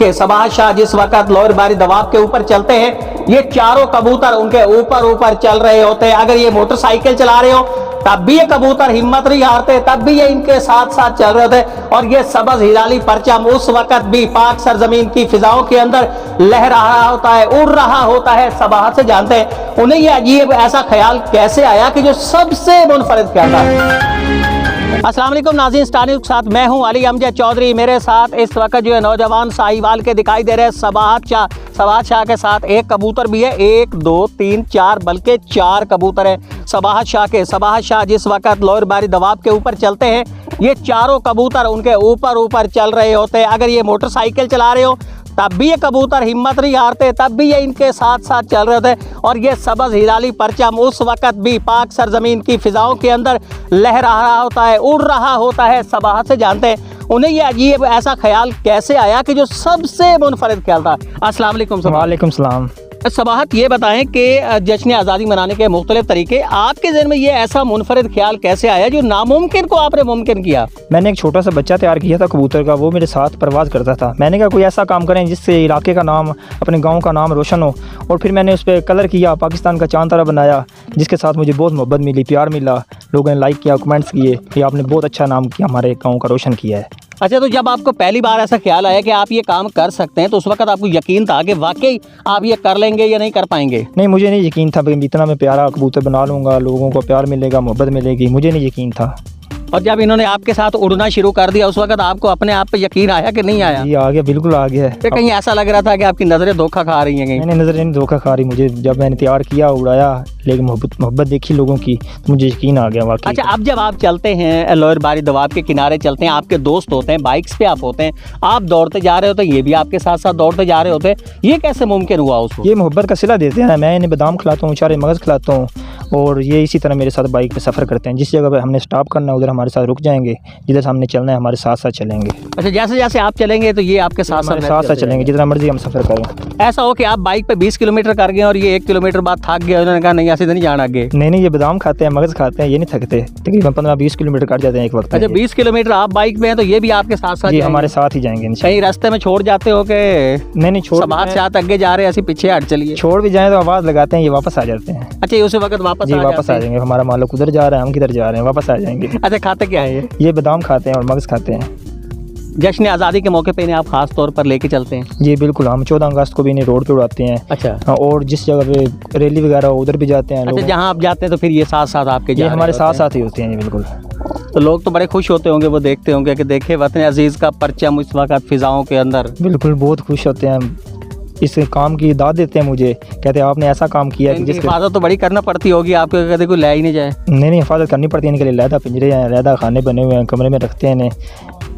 के सबाहत शाह जिस वक्त लोअर बारी दबाव के ऊपर चलते हैं, ये चारों कबूतर उनके ऊपर चल रहे होते हैं। अगर ये मोटरसाइकिल चला रहे हो तब भी ये कबूतर हिम्मत नहीं हारते, तब भी ये इनके साथ साथ चल रहे होते। और ये सबज हिलाली परचम उस वक्त भी पाक सरजमीन की फिजाओं के अंदर लहरा रहा होता है, उड़ रहा होता है। सबाहत से जानते हैं उन्हें ये अजीब ऐसा ख्याल कैसे आया कि जो सबसे मुनफरिद क्या था। अस्सलाम वालेकुम नाज़रीन, स्टार न्यूज़ के साथ मैं हूं अली अमजद चौधरी। मेरे साथ इस वक्त जो है नौजवान साहिवाल के दिखाई दे रहे हैं सबाहत शाह। सबाहत शाह के साथ एक कबूतर भी है, 1 2 3 4 बल्कि 4 कबूतर हैं सबाहत शाह के। सबाहत शाह जिस वक्त लोअर बारी दबाव के ऊपर चलते हैं, ये चारों कबूतर उनके ऊपर चल रहे होते हैं। अगर ये मोटरसाइकिल चला रहे हो तब भी ये कबूतर हिम्मत नहीं हारते, तब भी ये इनके साथ साथ चल रहे होते। और ये सबज हिलाली परचम उस वक्त भी पाक सरजमीन की फिजाओं के अंदर लहरा रहा होता है, उड़ रहा होता है। सबाहत से जानते हैं उन्हें ये अजीब ऐसा ख्याल कैसे आया कि जो सबसे मुनफरिद ख्याल था। अस्सलाम वालेकुम। वालेकुम सलाम। सबाहत ये बताएं कि जश्न आज़ादी मनाने के मुख्तलिफ तरीके, आपके ज़हन में ये ऐसा मुनफरिद ख्याल कैसे आया जो नामुमकिन को आपने मुमकिन किया? मैंने एक छोटा सा बच्चा तैयार किया था कबूतर का, वो मेरे साथ परवाज़ करता था। मैंने कहा कोई ऐसा काम करें जिससे इलाके का नाम, अपने गांव का नाम रोशन हो। और फिर मैंने उस पर कलर किया, पाकिस्तान का चांद तारा बनाया, जिसके साथ मुझे बहुत मोहब्बत मिली, प्यार मिला, लोगों ने लाइक किया, कमेंट्स किए कि आपने बहुत अच्छा नाम किया, हमारे गाँव का रोशन किया है। अच्छा, तो जब आपको पहली बार ऐसा ख्याल आया कि आप ये काम कर सकते हैं, तो उस वक्त आपको यकीन था कि वाकई आप ये कर लेंगे या नहीं कर पाएंगे? नहीं, मुझे नहीं यकीन था कि इतना मैं प्यारा कबूतर बना लूँगा, लोगों को प्यार मिलेगा, मोहब्बत मिलेगी, मुझे नहीं यकीन था। और जब इन्होंने आपके साथ उड़ना शुरू कर दिया, उस वक्त आपको अपने आप पे यकीन आया कि नहीं आया? ये आ गया, बिल्कुल आ गया है। कहीं ऐसा लग रहा था कि आपकी नज़रें धोखा खा रही हैं? मैंने नज़रें नहीं धोखा खा रही मुझे, जब मैंने तैयार किया, उड़ाया, लेकिन मोहब्बत देखी लोगों की, तो मुझे यकीन आ गया वाकई। अच्छा, अब जब आप चलते हैं लोअर बारी दबाव के किनारे चलते हैं, आपके दोस्त होते हैं, बाइक्स पे आप होते हैं, आप दौड़ते जा रहे होते हैं, ये भी आपके साथ साथ दौड़ते जा रहे होते हैं, ये कैसे मुमकिन हुआ उसको? ये मोहब्बत का सिला देते हैं। मैं इन्हें बादाम खिलाता हूँ, चारे मगज़ खिलाता हूँ, और ये इसी तरह मेरे साथ बाइक पे सफ़र करते हैं। जिस जगह पे हमने स्टॉप करना है उधर हमारे साथ रुक जाएंगे, जिधर से हमने चलना है हमारे साथ साथ चलेंगे। अच्छा, जैसे जैसे आप चलेंगे तो ये आपके साथ साथ चलेंगे, जितना मर्जी हम सफ़र करें। ऐसा हो कि आप बाइक पे 20 किलोमीटर कर गए और ये 1 किलोमीटर बाद थक गए, उन्होंने कहा नहीं ऐसे नहीं जाना आगे? नहीं, ये बादाम खाते हैं, मगज़ खाते हैं, ये नहीं थकते। तकरीबन 15-20 किलोमीटर कट जाते हैं एक वक्त। अच्छा, 20 किलोमीटर आप बाइक में हैं तो ये भी आपके साथ साथ? ये हमारे साथ ही जाएंगे। कहीं रास्ते में छोड़ जाते हो कि नहीं छोड़, सबाहत शाह आगे जा रहे हैं, ऐसे पीछे हट चलिए? छोड़ भी जाए तो आवाज़ लगाते हैं, ये वापस आ जाते हैं। अच्छा, उसी वक्त वापस आ जाएंगे। हमारा मालिक उधर जा रहा है, हम किधर जा रहे हैं, वापस आ जाएंगे। अच्छा, खाते क्या है ये बादाम खाते हैं और मगज़ खाते हैं। जश्न आज़ादी के मौके पे इन्हें आप खास तौर पर लेके चलते हैं? जी बिल्कुल, हम 14 अगस्त को भी इन्हें रोड पे उड़ाते हैं। अच्छा। और जिस जगह पे रैली वगैरह हो उधर भी जाते हैं। अच्छा, जहाँ आप जाते हैं तो फिर ये साथ साथ आपके ये हमारे साथ साथ ही होते हैं। बिल्कुल। तो लोग तो बड़े खुश होते होंगे, वो देखते होंगे कि देखे वतन अजीज़ का परचम इस वक्त फिजाओं के अंदर? बिल्कुल, बहुत खुश होते हैं, इस काम की दाद देते हैं मुझे, कहते हैं आपने ऐसा काम किया कि जिसकी हिफाजत तो बड़ी करना पड़ती होगी आपको, कहते कोई ले ही नहीं जाए? नहीं, हिफाजत करनी पड़ती है इनके लिए। लहदा पिंजरे हैं, लहदा खाने बने हुए हैं, कमरे में रखते हैं इन्हें,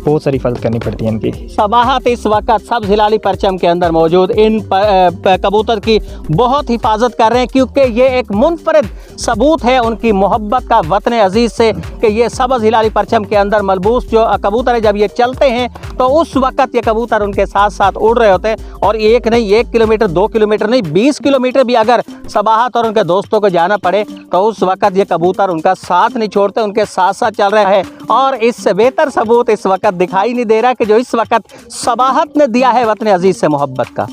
बहुत सारी हिफाजत करनी पड़ती है इनकी। सबाहत इस वक्त सबज हिलाली परचम के अंदर मौजूद इन कबूतर की बहुत हिफाजत कर रहे हैं, क्योंकि ये एक मुनफरिद सबूत है उनकी मोहब्बत का वतन अजीज़ से कि ये सबज हिलाली परचम के अंदर मलबूस जो कबूतर है, जब ये चलते हैं तो उस वक्त ये कबूतर उनके साथ साथ उड़ रहे होते हैं। और एक नहीं, 1 किलोमीटर 2 किलोमीटर नहीं, 20 किलोमीटर भी अगर सबाहत और उनके दोस्तों को जाना पड़े तो उस वक्त ये कबूतर उनका साथ नहीं छोड़ते, उनके साथ साथ चल रहे हैं। और इससे बेहतर सबूत इस वक्त दिखाई नहीं दे रहा कि जो इस वक्त सबाहत ने दिया है वतन अजीज़ से मोहब्बत का।